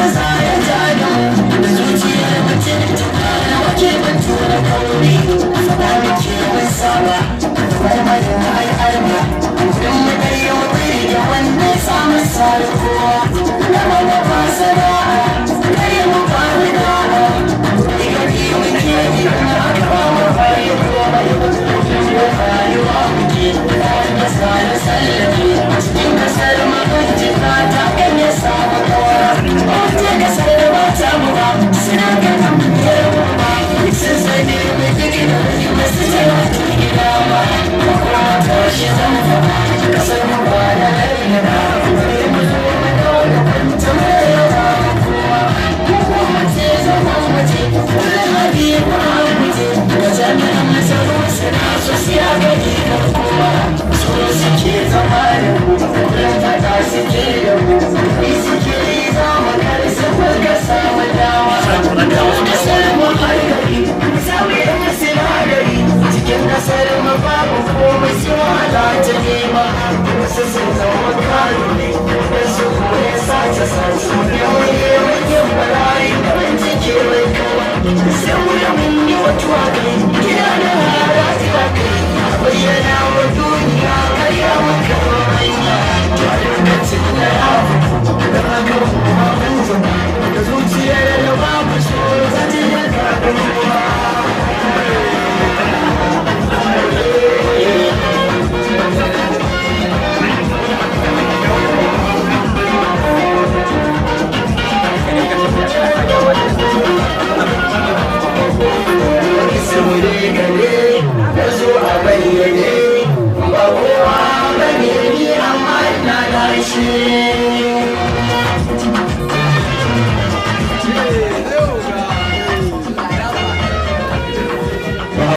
da za ya tada da zuciyar mutum ta kwana wake batu da kauri faɗa muke mai saba marmarin al'arba kudin mu dai yau bai da wanda ya samu sarkowa da mana ba sana'a kare mu ba mu da'a daga biyu muke yi kuma aka ba mu bayan komai rayuwa muke da wanda sa ya sallake cikin kasar maganjika ta kan ya samu kawara wata kasar da ba ta mu ba suna ganin yarwa ba sun sani mai jiki da wani masu cewa ta gida ba kuma ta shi zan fama kasar mu ba da lafiya ba bari mu zo mu dawo da kwanta mai yawa kowa kuma mace zama mace kullum hadi ba mace da jami'an masaro suna so siya gani da kowa so suke zama da mu kullum fata suke da mu ni suke yi zama kar su fuka samu dama kasar mu hankali sauyin sinadari cikin kasar mu babu komai su ala ta nema wasu sun zama karo ne da su koya sace sace yawan yawan yin bala'i da bincike mai kawai sauyin mun yi watuwa kai gida da hara ta kai bayyana wa duniya karya maka hanya a lokacin da ya da haka kuma mun zama da zuciyar da babu tsoro za ta yi kaɗuwa saboda gane da zo a bayyane ba kowa bane ni amma ina da shi